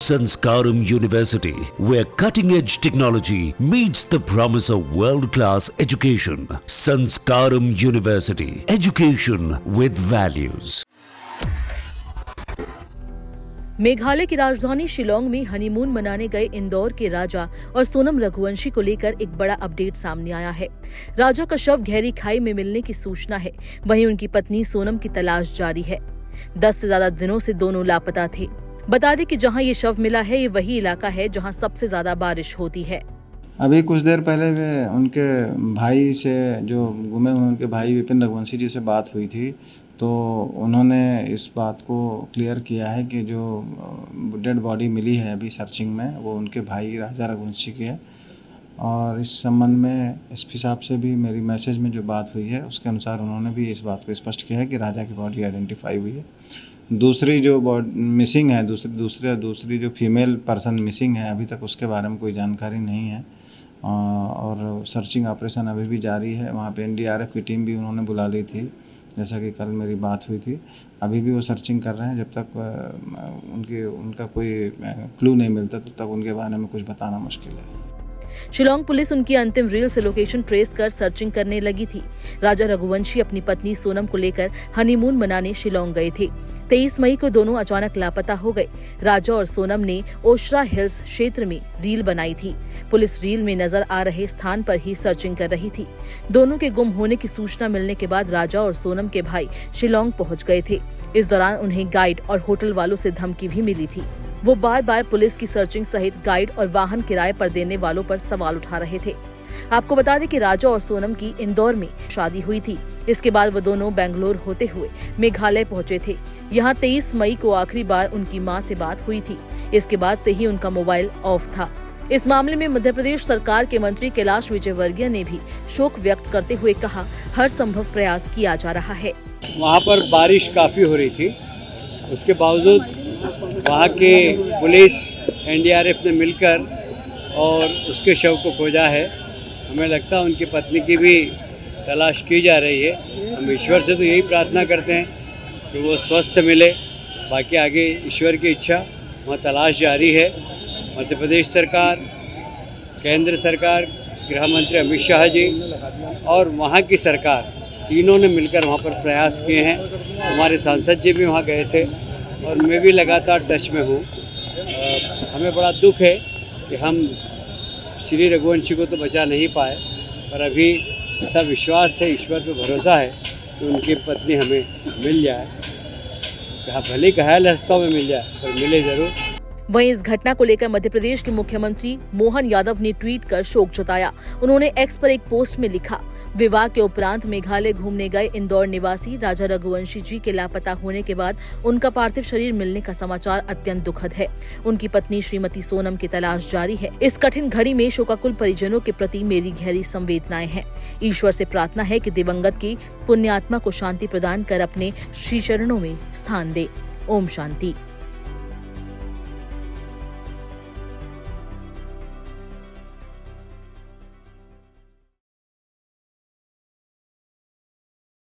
Sanskaram University, where cutting-edge technology meets the promise of world-class education. Sanskaram University, education with values. Meghalaya की राजधानी शिलोंग में honeymoon मनाने गए इंदौर के राजा और सोनम रघुवंशी को लेकर एक बड़ा अपडेट सामने आया है। राजा का शव गहरी खाई में मिलने की सूचना है, वहीं उनकी पत्नी सोनम की तलाश जारी है। 10 से ज्यादा दिनों से दोनों लापता थे। बता दें कि जहां ये शव मिला है, ये वही इलाका है जहां सबसे ज्यादा बारिश होती है। अभी कुछ देर पहले वे उनके भाई से, जो गुमे हुए उनके भाई विपिन रघुवंशी जी से बात हुई थी, तो उन्होंने इस बात को क्लियर किया है कि जो डेड बॉडी मिली है अभी सर्चिंग में, वो उनके भाई राजा रघुवंशी की है। और इस संबंध में एसपी साहब से भी मेरी मैसेज में जो बात हुई है, उसके अनुसार उन्होंने भी इस बात को स्पष्ट किया है कि राजा की बॉडी आइडेंटिफाई हुई है। दूसरी जो मिसिंग है, दूसरी जो फीमेल पर्सन मिसिंग है, अभी तक उसके बारे में कोई जानकारी नहीं है। और सर्चिंग ऑपरेशन अभी भी जारी है। वहाँ पे एनडीआरएफ की टीम भी उन्होंने बुला ली थी, जैसा कि कल मेरी बात हुई थी। अभी भी वो सर्चिंग कर रहे हैं। जब तक उनका कोई क्लू नहीं मिलता, तब तक उनके बारे में कुछ बताना मुश्किल है। शिलोंग पुलिस उनकी अंतिम रील से लोकेशन ट्रेस कर सर्चिंग करने लगी थी। राजा रघुवंशी अपनी पत्नी सोनम को लेकर हनीमून मनाने शिलोंग गए थे। 23 मई को दोनों अचानक लापता हो गए। राजा और सोनम ने ओशरा हिल्स क्षेत्र में रील बनाई थी। पुलिस रील में नजर आ रहे स्थान पर ही सर्चिंग कर रही थी। दोनों के गुम होने की सूचना मिलने के बाद राजा और सोनम के भाई शिलोंग पहुंच गए थे। इस दौरान उन्हें गाइड और होटल वालों से धमकी भी मिली थी। वो बार बार पुलिस की सर्चिंग सहित गाइड और वाहन किराए पर देने वालों पर सवाल उठा रहे थे। आपको बता दें कि राजा और सोनम की इंदौर में शादी हुई थी। इसके बाद वो दोनों बेंगलोर होते हुए मेघालय पहुंचे थे। यहाँ 23 मई को आखिरी बार उनकी मां से बात हुई थी। इसके बाद से ही उनका मोबाइल ऑफ था। इस मामले में मध्य प्रदेश सरकार के मंत्री कैलाश विजयवर्गीय ने भी शोक व्यक्त करते हुए कहा, हर संभव प्रयास किया जा रहा है। वहाँ पर बारिश काफ़ी हो रही थी, उसके बावजूद वहाँ के पुलिस एनडीआरएफ ने मिलकर और उसके शव को खोजा है। हमें लगता है उनकी पत्नी की भी तलाश की जा रही है। हम ईश्वर से तो यही प्रार्थना करते हैं कि वो स्वस्थ मिले। बाकी आगे ईश्वर की इच्छा, वहाँ तलाश जारी है। मध्य प्रदेश सरकार, केंद्र सरकार, गृह मंत्री अमित शाह जी और वहाँ की सरकार, तीनों ने मिलकर वहाँ पर प्रयास किए हैं। हमारे सांसद जी भी वहाँ गए थे और मैं भी लगातार टच में हूँ। हमें बड़ा दुख है कि हम श्री रघुवंशी को तो बचा नहीं पाए, पर अभी ऐसा विश्वास है, ईश्वर पे भरोसा है कि उनकी पत्नी हमें मिल जाए। भले घायल अवस्था में मिल जाए, पर मिले जरूर। वहीं इस घटना को लेकर मध्य प्रदेश के मुख्यमंत्री मोहन यादव ने ट्वीट कर शोक जताया। उन्होंने एक्स पर एक पोस्ट में लिखा, विवाह के उपरांत मेघालय घूमने गए इंदौर निवासी राजा रघुवंशी जी के लापता होने के बाद उनका पार्थिव शरीर मिलने का समाचार अत्यंत दुखद है। उनकी पत्नी श्रीमती सोनम की तलाश जारी है। इस कठिन घड़ी में शोकाकुल परिजनों के प्रति मेरी गहरी संवेदनाएं हैं। ईश्वर से प्रार्थना है कि दिवंगत की पुण्यात्मा को शांति प्रदान कर अपने श्री चरणों में स्थान दे। ओम शांति।